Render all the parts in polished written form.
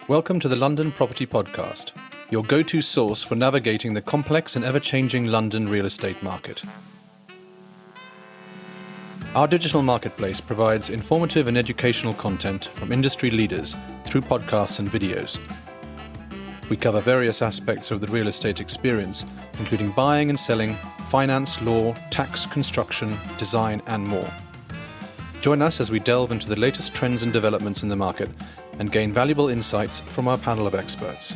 Welcome to the London Property Podcast, your go-to source for navigating the complex and ever-changing London real estate market. Our digital marketplace provides informative and educational content from industry leaders through podcasts and videos. We cover various aspects of the real estate experience, including buying and selling, finance, law, tax, construction, design, and more. Join us as we delve into the latest trends and developments in the market and gain valuable insights from our panel of experts.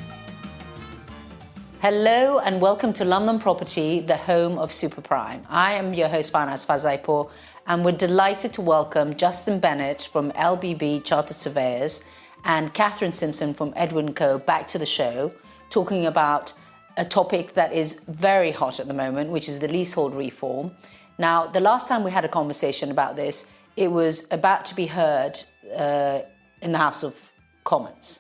Hello and welcome to London Property, the home of super prime. I am your host, Farnaz Fazaipour, and we're delighted to welcome Justin Bennett from LBB Chartered Surveyors and Katherine Simpson from Edwin Coe back to the show, talking about a topic that is very hot at the moment, which is the leasehold reform. Now, the last time we had a conversation about this, it was about to be heard in the House of Commons,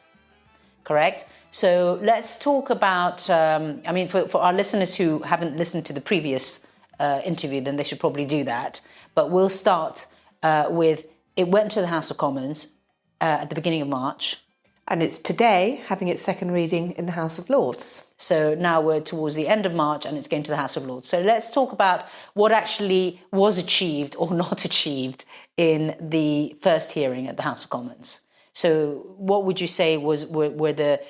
correct? So let's talk about, for our listeners who haven't listened to the previous interview, then they should probably do that. But we'll start with, it went to the House of Commons at the beginning of March. And it's today having its second reading in the House of Lords. So now we're towards the end of March and it's going to the House of Lords. So let's talk about what actually was achieved or not achieved in the first hearing at the House of Commons. So what would you say were the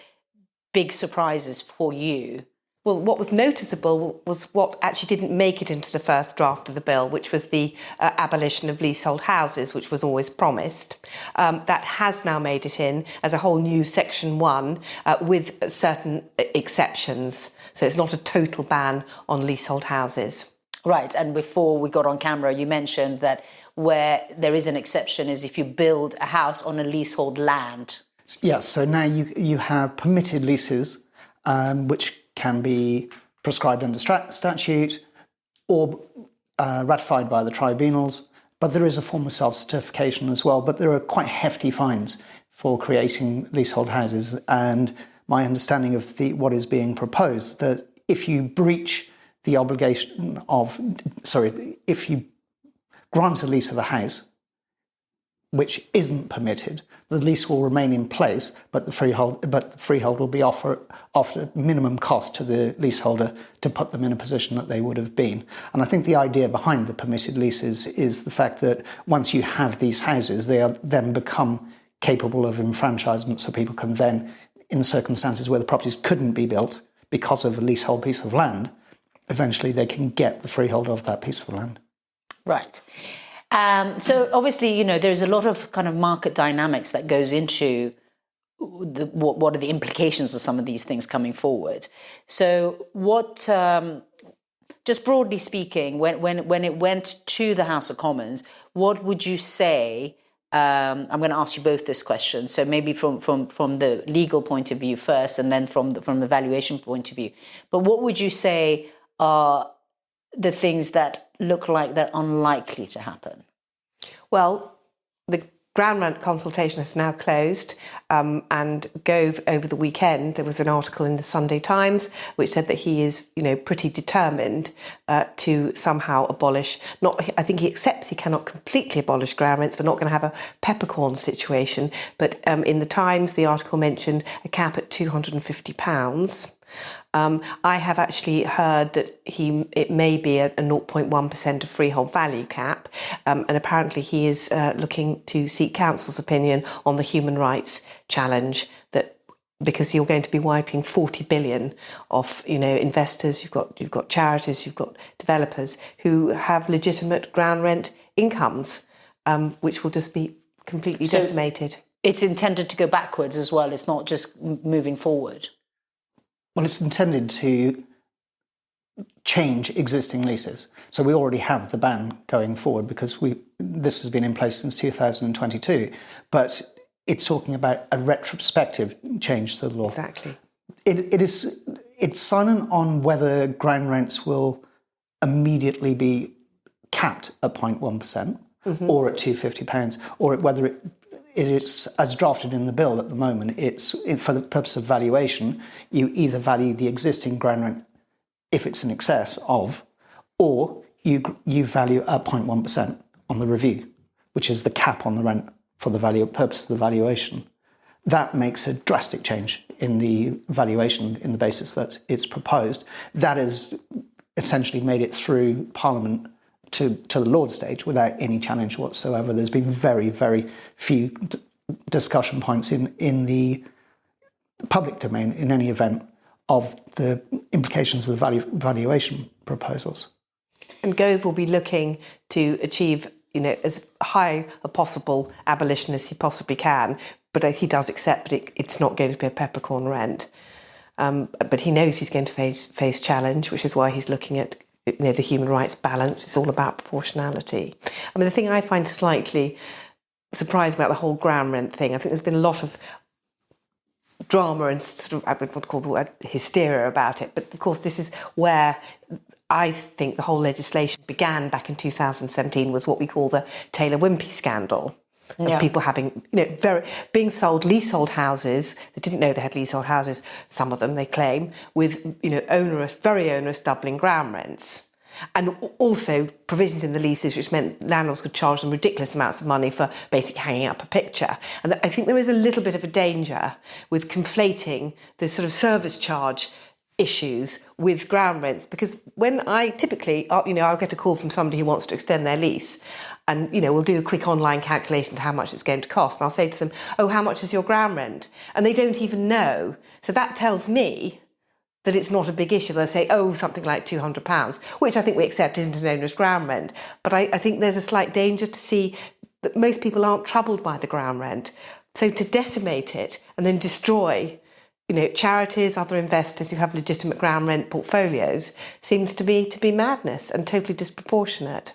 big surprises for you? Well, what was noticeable was what actually didn't make it into the first draft of the bill, which was the abolition of leasehold houses, which was always promised. That has now made it in as a whole new Section 1 with certain exceptions. So it's not a total ban on leasehold houses. Right, and before we got on camera, you mentioned that where there is an exception is if you build a house on a leasehold land. Yes, so now you have permitted leases, which can be prescribed under statute or ratified by the tribunals, but there is a form of self-certification as well, but there are quite hefty fines for creating leasehold houses, and my understanding of what is being proposed, that if you breach the obligation of, if you grant a lease of a house which isn't permitted, the lease will remain in place, but the freehold will be offered at minimum cost to the leaseholder to put them in a position that they would have been. And I think the idea behind the permitted leases is the fact that once you have these houses, they are then become capable of enfranchisement, so people can then, in circumstances where the properties couldn't be built because of a leasehold piece of land, eventually they can get the freehold of that piece of land. Right. So obviously, there's a lot of kind of market dynamics that goes into what are the implications of some of these things coming forward. So what, just broadly speaking, when it went to the House of Commons, what would you say? I'm going to ask you both this question. So maybe from the legal point of view first, and then from the valuation point of view. But what would you say are the things that look like they're unlikely to happen? Well, the ground rent consultation has now closed, and Gove over the weekend, there was an article in the Sunday Times which said that he is, pretty determined to somehow abolish, I think he accepts he cannot completely abolish ground rents, but not going to have a peppercorn situation. But in the Times, the article mentioned a cap at £250. I have actually heard that it may be a 0.1% of freehold value cap, and apparently he is looking to seek council's opinion on the human rights challenge, that because you're going to be wiping 40 billion off, investors, you've got charities, you've got developers who have legitimate ground rent incomes, which will just be completely decimated. It's intended to go backwards as well. It's not just moving forward. Well, it's intended to change existing leases. So we already have the ban going forward because this has been in place since 2022. But it's talking about a retrospective change to the law. Exactly. It's silent on whether ground rents will immediately be capped at 0.1% or at £250, or whether it is, as drafted in the bill at the moment, for the purpose of valuation, you either value the existing ground rent if it's in excess of, or you value at 0.1% on the review, which is the cap on the rent for the purpose of the valuation. That makes a drastic change in the valuation in the basis that it's proposed. That has essentially made it through Parliament to the Lords stage without any challenge whatsoever. There's been very, very few discussion points in the public domain, in any event, of the implications of the valuation proposals. And Gove will be looking to achieve, as high a possible abolition as he possibly can, but he does accept that it's not going to be a peppercorn rent. But he knows he's going to face challenge, which is why he's looking at the human rights balance. It's all about proportionality. I mean, the thing I find slightly surprising about the whole ground rent thing, I think there's been a lot of drama and sort of, I would call the word hysteria about it. But of course, this is where I think the whole legislation began back in 2017, was what we call the Taylor Wimpey scandal. Of people having, being sold leasehold houses. They didn't know they had leasehold houses, some of them, they claim, with, very onerous doubling ground rents. And also provisions in the leases which meant landlords could charge them ridiculous amounts of money for basically hanging up a picture. And I think there is a little bit of a danger with conflating the sort of service charge issues with ground rents, because when I typically, I'll get a call from somebody who wants to extend their lease, and we'll do a quick online calculation of how much it's going to cost, and I'll say to them, "Oh, how much is your ground rent?" And they don't even know. So that tells me that it's not a big issue. They'll say, "Oh, something like £200," which I think we accept isn't an owner's ground rent. But I think there's a slight danger to see that most people aren't troubled by the ground rent. So to decimate it and then destroy charities, other investors who have legitimate ground rent portfolios, seems to be madness and totally disproportionate.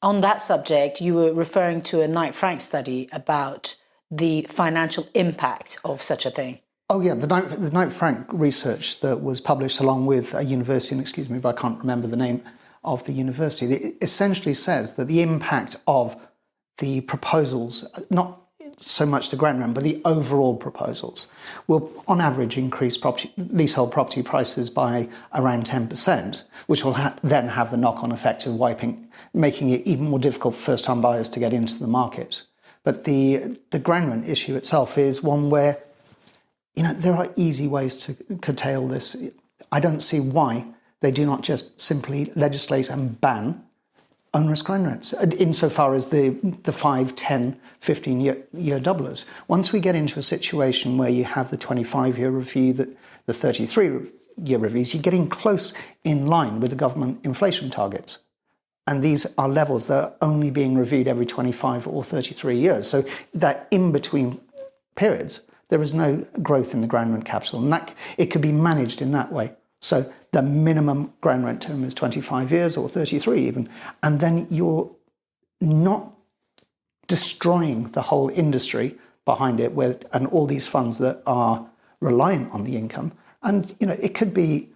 On that subject, you were referring to a Knight Frank study about the financial impact of such a thing. Oh yeah, the Knight Frank research that was published along with a university, and excuse me, but I can't remember the name of the university, it essentially says that the impact of the proposals, not so much the ground rent, but the overall proposals, will on average increase leasehold property prices by around 10%, which will then have the knock-on effect of making it even more difficult for first-time buyers to get into the market. But the ground rent issue itself is one where, there are easy ways to curtail this. I don't see why they do not just simply legislate and ban onerous ground rents, insofar as the 5, 10, 15-year doublers. Once we get into a situation where you have the 25-year review, the 33-year reviews, you're getting close in line with the government inflation targets. And these are levels that are only being reviewed every 25 or 33 years. So that in-between periods, there is no growth in the ground rent capital. And it could be managed in that way. So the minimum ground rent term is 25 years or 33 even. And then you're not destroying the whole industry behind it and all these funds that are reliant on the income. And, it could be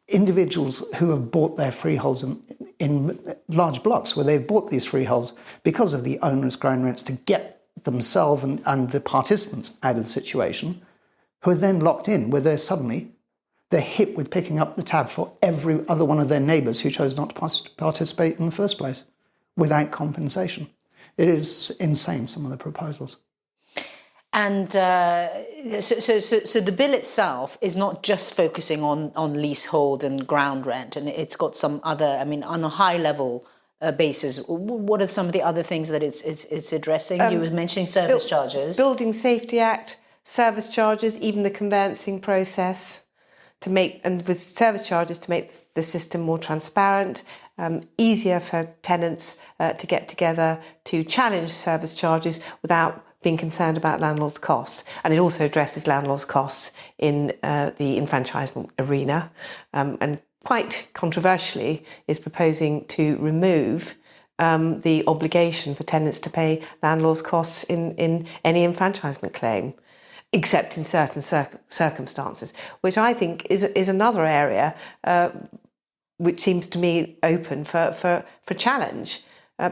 individuals who have bought their freeholds in large blocks, where they've bought these freeholds because of the onerous ground rents to get themselves and the participants out of the situation, who are then locked in, where they're hit with picking up the tab for every other one of their neighbours who chose not to participate in the first place without compensation. It is insane, some of the proposals. And so the bill itself is not just focusing on leasehold and ground rent, and it's got some other, on a high level basis. What are some of the other things that it's addressing? You were mentioning service charges. Building Safety Act, service charges, even the conveyancing process, with service charges to make the system more transparent, easier for tenants to get together to challenge service charges without being concerned about landlords' costs. And it also addresses landlords' costs in the enfranchisement arena, and quite controversially is proposing to remove the obligation for tenants to pay landlords' costs in any enfranchisement claim, except in certain circumstances, which I think is another area which seems to me open for challenge,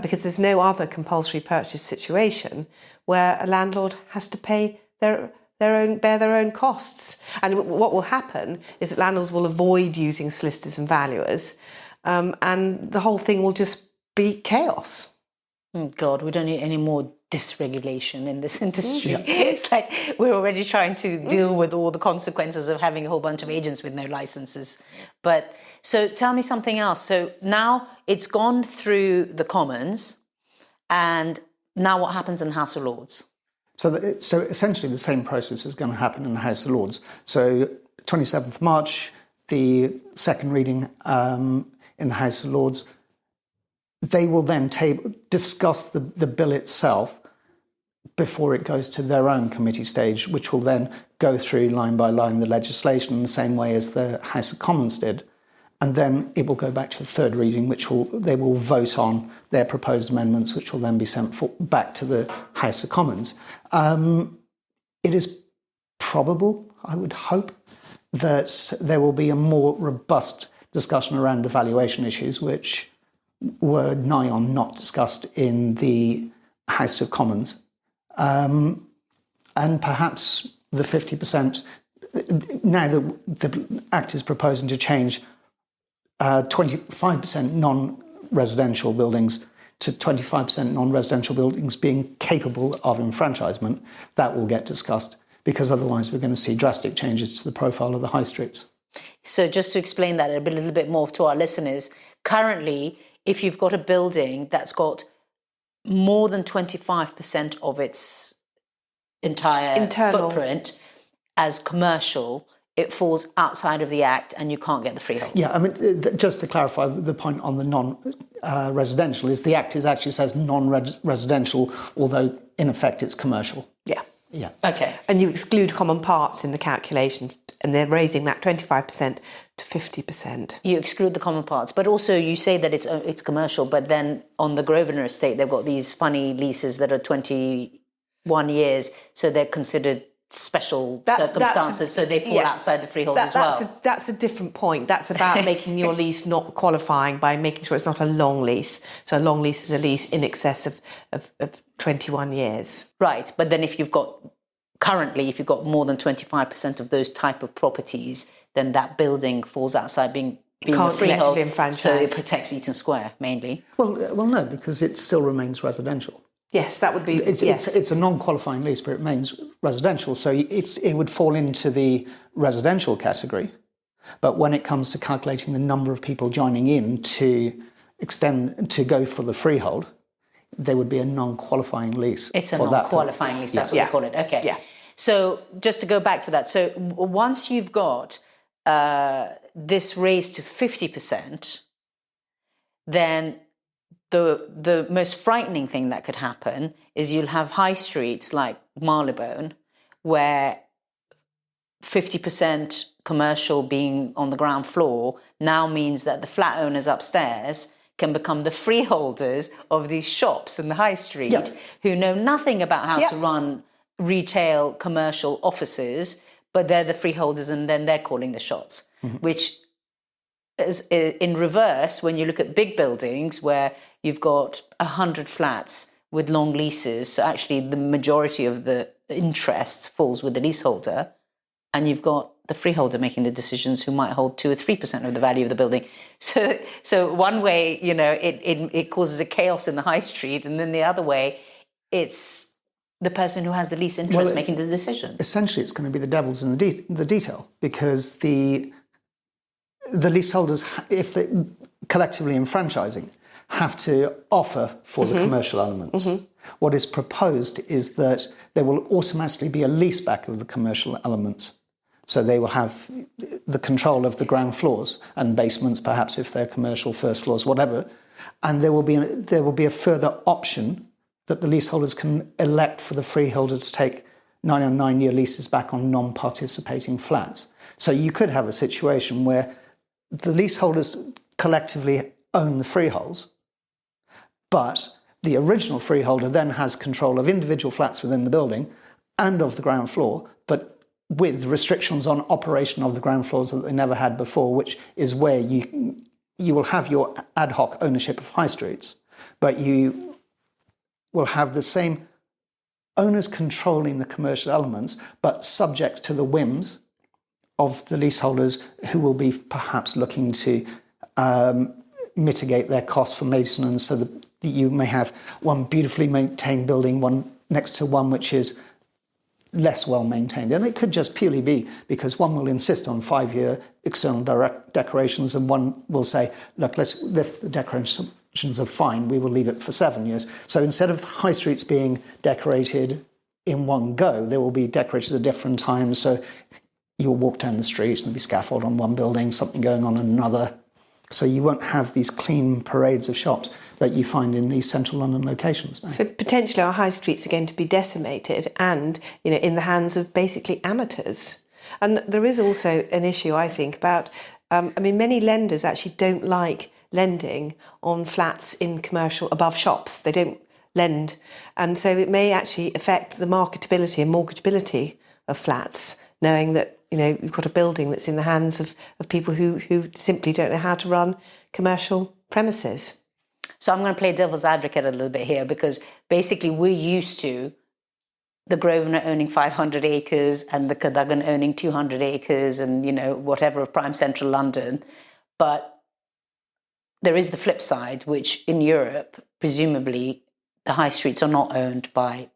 because there's no other compulsory purchase situation where a landlord has to pay bear their own costs. And what will happen is that landlords will avoid using solicitors and valuers, and the whole thing will just be chaos. God, we don't need any more dysregulation in this industry. It's like we're already trying to deal with all the consequences of having a whole bunch of agents with no licenses. But so tell me something else. So now it's gone through the Commons, and now what happens in the House of Lords? So essentially the same process is going to happen in the House of Lords. So 27th March, the second reading in the House of Lords. They will then discuss the bill itself before it goes to their own committee stage, which will then go through line by line the legislation in the same way as the House of Commons did. And then it will go back to the third reading, they will vote on their proposed amendments, which will then be sent back to the House of Commons. It is probable, I would hope, that there will be a more robust discussion around the valuation issues, which were nigh on not discussed in the House of Commons. And perhaps the 50%, now that the Act is proposing to change 25% non-residential buildings to 25% non-residential buildings being capable of enfranchisement, that will get discussed, because otherwise we're going to see drastic changes to the profile of the high streets. So just to explain that a little bit more to our listeners, currently, if you've got a building that's got more than 25% of its entire footprint as commercial, it falls outside of the Act and you can't get the freehold. Yeah, I mean, just to clarify the point on the non-residential is the Act actually says non-residential, although in effect it's commercial. Yeah. Yeah. Okay. And you exclude common parts in the calculation, and they're raising that 25% to 50%. You exclude the common parts, but also you say that it's commercial, but then on the Grosvenor estate, they've got these funny leases that are 21 years, so they're considered special circumstances, so they fall outside the freehold as well. That's a different point. That's about making your lease not qualifying by making sure it's not a long lease. So a long lease is a lease in excess of 21 years. Right, but then if you've got more than 25% of those type of properties, then that building falls outside being a freehold, so it protects Eaton Square mainly. Well, no, because it still remains residential. Yes, that would be. It's a non-qualifying lease, but it remains residential, so it would fall into the residential category. But when it comes to calculating the number of people joining in to go for the freehold, there would be a non-qualifying lease. It's a non-qualifying lease. That's what they call it. Okay. Yeah. So just to go back to that, so once you've got this raised to 50%, then the most frightening thing that could happen is you'll have high streets like Marylebone, where 50% commercial being on the ground floor now means that the flat owners upstairs can become the freeholders of these shops in the high street who know nothing about how to run retail commercial offices, but they're the freeholders and then they're calling the shots, which is in reverse when you look at big buildings where you've got 100 flats with long leases. So actually the majority of the interest falls with the leaseholder, and you've got the freeholder making the decisions who might hold 2 or 3% of the value of the building. So one way, it causes a chaos in the high street, and then the other way, it's the person who has the least interest making the decision. Essentially, it's going to be the devil's in the detail, because the leaseholders, if they collectively enfranchising, have to offer for the commercial elements. What is proposed is that there will automatically be a lease back of the commercial elements. So they will have the control of the ground floors and basements, perhaps if they're commercial, first floors, whatever. And there will be a further option that the leaseholders can elect for the freeholders to take 9-on-9-year leases back on non-participating flats. So you could have a situation where the leaseholders collectively own the freeholds, but the original freeholder then has control of individual flats within the building and of the ground floor, but with restrictions on operation of the ground floors that they never had before, which is where you will have your ad hoc ownership of high streets, but you will have the same owners controlling the commercial elements, but subject to the whims of the leaseholders, who will be perhaps looking to mitigate their costs for maintenance so that You may have one beautifully maintained building, one next to one which is less well maintained. And it could just purely be because one will insist on 5-year external decorations and one will say, look, the decorations are fine, we will leave it for 7 years. So instead of high streets being decorated in one go, they will be decorated at different times. So you'll walk down the street and there'll be scaffold on one building, something going on in another. So you won't have these clean parades of shops that you find in these central London locations now. So potentially our high streets are going to be decimated and, in the hands of basically amateurs. And there is also an issue, I think, about, many lenders actually don't like lending on flats in commercial above shops. They don't lend. And so it may actually affect the marketability and mortgageability of flats, knowing that, you've got a building that's in the hands of people who simply don't know how to run commercial premises. So I'm going to play devil's advocate a little bit here, because basically we're used to the Grosvenor owning 500 acres and the Cadogan owning 200 acres and, whatever of prime central London. But there is the flip side, which in Europe, presumably the high streets are not owned by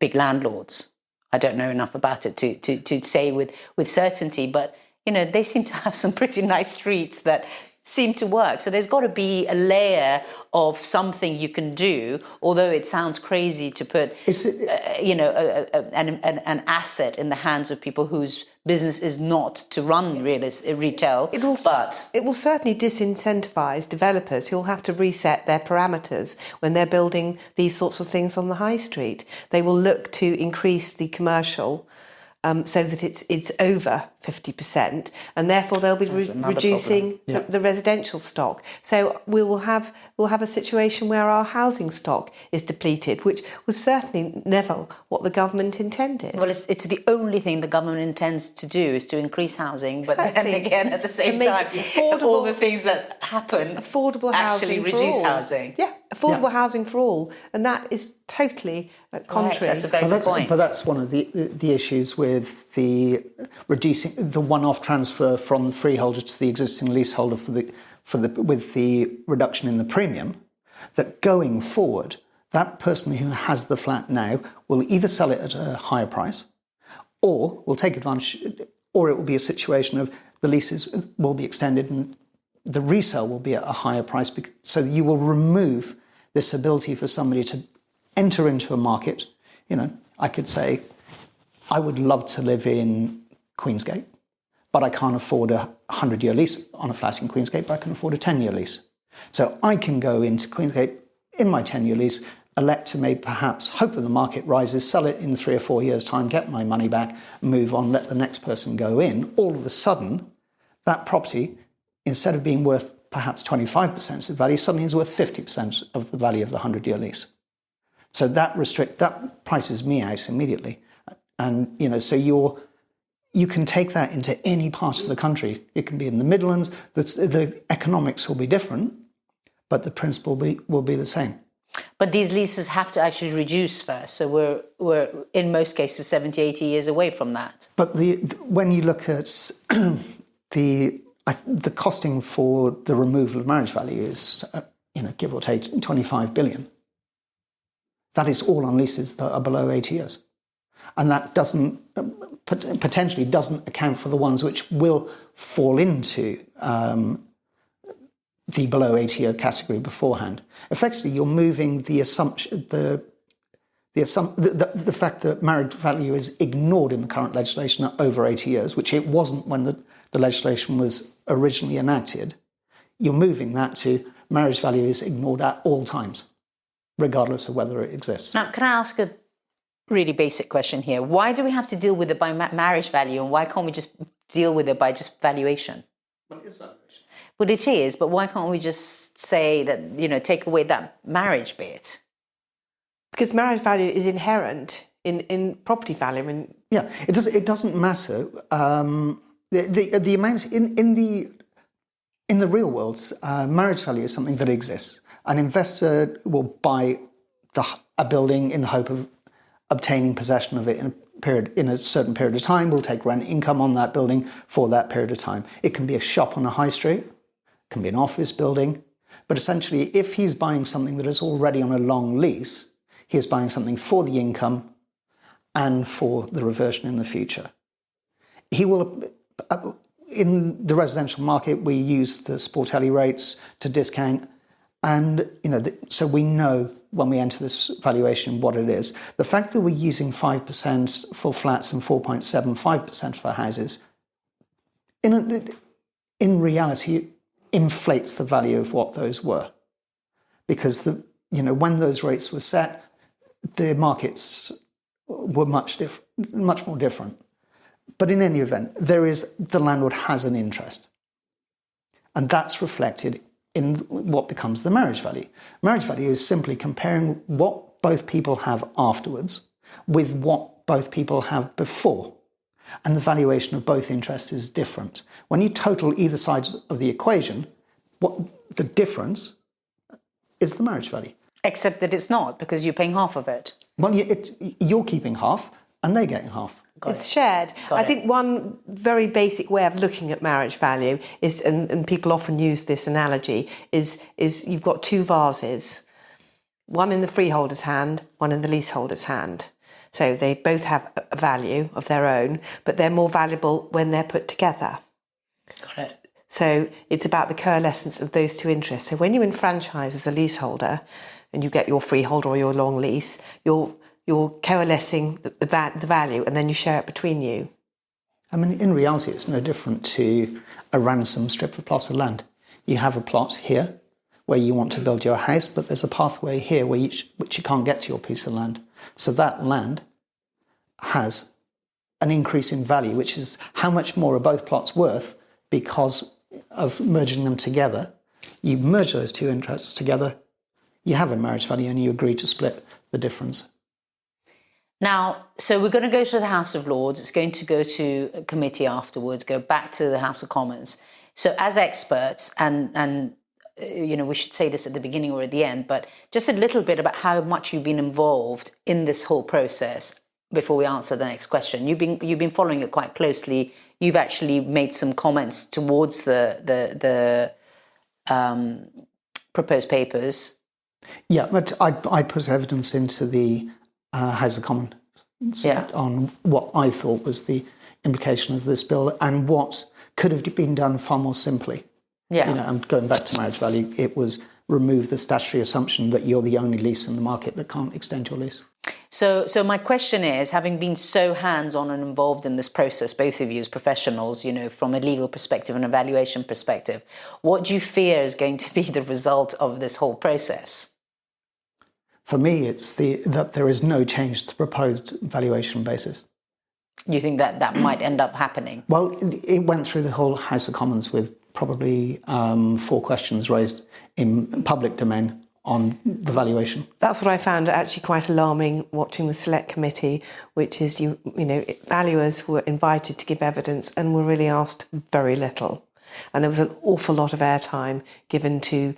big landlords. I don't know enough about it to say with certainty, but, they seem to have some pretty nice streets that seem to work. So there's got to be a layer of something you can do, although it sounds crazy to put, an asset in the hands of people whose business is not to run retail. It will certainly disincentivise developers who will have to reset their parameters when they're building these sorts of things on the high street. They will look to increase the commercial so that it's over 50%, and therefore they'll be reducing the residential stock. So we'll have a situation where our housing stock is depleted, which was certainly never what the government intended. Well, it's the only thing the government intends to do is to increase housing, but then again, at the same time, all the things that happen affordable actually housing reduce for all. housing. Yeah, affordable housing for all, and that is totally contrary. Right, that's a very good point. But that's one of the issues with the reducing the one-off transfer from the freeholder to the existing leaseholder with the reduction in the premium. That going forward, that person who has the flat now will either sell it at a higher price, or will take advantage, or it will be a situation of the leases will be extended and the resale will be at a higher price. So you will remove this ability for somebody to enter into a market. I could say, I would love to live in Queensgate, but I can't afford a 100-year lease on a flat in Queensgate, but I can afford a 10-year lease. So I can go into Queensgate in my 10-year lease, elect to maybe perhaps hope that the market rises, sell it in 3 or 4 years' time, get my money back, move on, let the next person go in. All of a sudden, that property, instead of being worth perhaps 25% of the value, suddenly is worth 50% of the value of the 100-year lease. So that prices me out immediately. And, so you can take that into any part of the country. It can be in the Midlands. The economics will be different, but the principle will be the same. But these leases have to actually reduce first. So we're in most cases 70, 80 years away from that. But when you look at the costing for the removal of marriage value is, give or take 25 billion. That is all on leases that are below 80 years. And that potentially doesn't account for the ones which will fall into the below 80-year category beforehand. Effectively, you're moving the assumption, the fact that marriage value is ignored in the current legislation at over 80 years, which it wasn't when the legislation was originally enacted. You're moving that to marriage value is ignored at all times, regardless of whether it exists. Now, can I ask a really basic question here? Why do we have to deal with it by marriage value, and why can't we just deal with it by just valuation? Well, it is valuation. Well, it is, but why can't we just say that, take away that marriage bit? Because marriage value is inherent in property value. Yeah, it doesn't matter. The amount in the real world, marriage value is something that exists. An investor will buy a building in the hope of obtaining possession of it in a certain period of time. Will take rent income on that building for that period of time. It can be a shop on a high street, it can be an office building, But essentially, if he's buying something that is already on a long lease, he is buying something for the income and for the reversion in the future. He will, in the residential market, we use the Sportelli rates to discount, and so we know when we enter this valuation what it is. The fact that we're using 5% for flats and 4.75% for houses, in reality, inflates the value of what those were, because when those rates were set, the markets were much more different. But in any event, the landlord has an interest, and that's reflected in what becomes the marriage value. Marriage value is simply comparing what both people have afterwards with what both people have before. And the valuation of both interests is different. When you total either side of the equation, what the difference is the marriage value. Except that it's not, because you're paying half of it. Well, you're keeping half and they're getting half. It's shared. I think one very basic way of looking at marriage value is, and people often use this analogy, is you've got two vases, one in the freeholder's hand, one in the leaseholder's hand. So they both have a value of their own, but they're more valuable when they're put together. Got it. So it's about the coalescence of those two interests. So when you enfranchise as a leaseholder and you get your freehold or your long lease, you're coalescing the value, and then you share it between you. I mean, in reality, it's no different to a ransom strip of plot of land. You have a plot here where you want to build your house, but there's a pathway here which you can't get to your piece of land. So that land has an increase in value, which is how much more are both plots worth because of merging them together. You merge those two interests together, you have a marriage value, and you agree to split the difference. Now, so we're going to go to the House of Lords. It's going to go to a committee afterwards, go back to the House of Commons. So as experts, and we should say this at the beginning or at the end, but just a little bit about how much you've been involved in this whole process before we answer the next question. You've been following it quite closely. You've actually made some comments towards the proposed papers. Yeah, but I put evidence into the House of Commons on what I thought was the implication of this bill and what could have been done far more simply. Yeah. And going back to marriage value, it was remove the statutory assumption that you're the only lease in the market that can't extend your lease. So my question is, having been so hands-on and involved in this process, both of you as professionals, from a legal perspective and a valuation perspective, what do you fear is going to be the result of this whole process? For me, it's that there is no change to the proposed valuation basis. You think that might end up happening? Well, it went through the whole House of Commons with probably 4 questions raised in public domain on the valuation. That's what I found actually quite alarming watching the Select Committee, which is, valuers were invited to give evidence and were really asked very little. And there was an awful lot of airtime given to,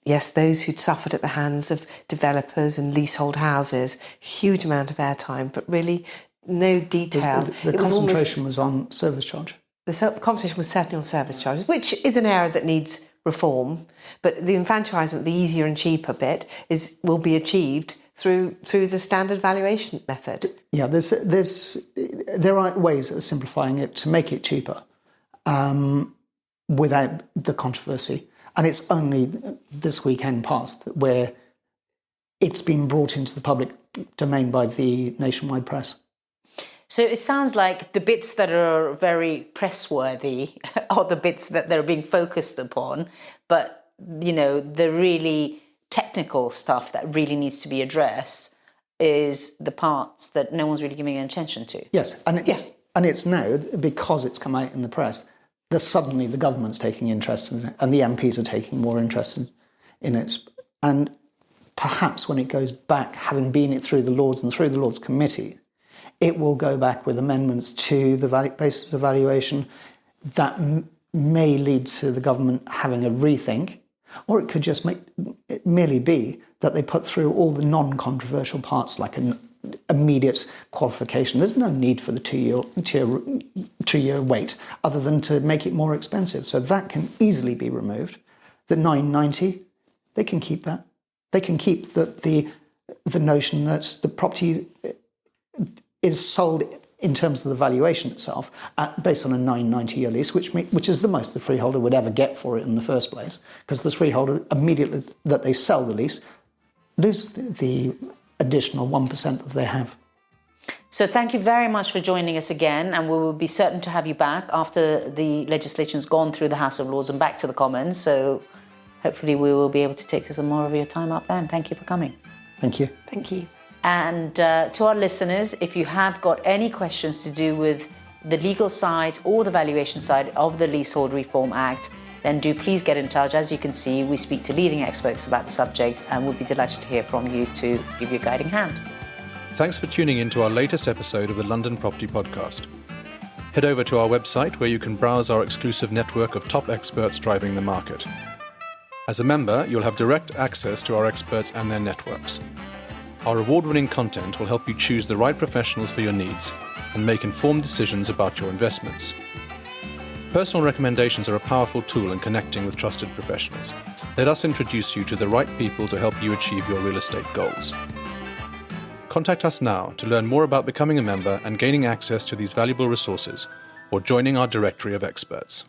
yes, those who'd suffered at the hands of developers and leasehold houses, huge amount of airtime, but really no detail. The concentration was on service charge. The conversation was certainly on service charges, which is an area that needs reform. But the enfranchisement, the easier and cheaper bit, will be achieved through the standard valuation method. Yeah, there are ways of simplifying it to make it cheaper without the controversy. And it's only this weekend past where it's been brought into the public domain by the nationwide press. So it sounds like the bits that are very press-worthy are the bits that they're being focused upon, but, the really technical stuff that really needs to be addressed is the parts that no one's really giving attention to. Yes, and it's now, because it's come out in the press, that suddenly the government's taking interest in it and the MPs are taking more interest in it. And perhaps when it goes back, having been through the Lords and through the Lords Committee, it will go back with amendments to the basis of valuation that may lead to the government having a rethink, or it could just merely be that they put through all the non-controversial parts like an immediate qualification. There's no need for the two-year wait other than to make it more expensive. So that can easily be removed. the 990, they can keep that. They can keep the notion that the property is sold in terms of the valuation itself based on a 990-year lease, which is the most the freeholder would ever get for it in the first place, because the freeholder, immediately that they sell the lease, lose the additional 1% that they have. So thank you very much for joining us again, and we will be certain to have you back after the legislation's gone through the House of Lords and back to the Commons. So hopefully we will be able to take some more of your time up then. Thank you for coming. Thank you. Thank you. And to our listeners, if you have got any questions to do with the legal side or the valuation side of the Leasehold Reform Act, then do please get in touch. As you can see, we speak to leading experts about the subject, and we'll be delighted to hear from you to give you a guiding hand. Thanks for tuning in to our latest episode of the London Property Podcast. Head over to our website where you can browse our exclusive network of top experts driving the market. As a member, you'll have direct access to our experts and their networks. Our award-winning content will help you choose the right professionals for your needs and make informed decisions about your investments. Personal recommendations are a powerful tool in connecting with trusted professionals. Let us introduce you to the right people to help you achieve your real estate goals. Contact us now to learn more about becoming a member and gaining access to these valuable resources, or joining our directory of experts.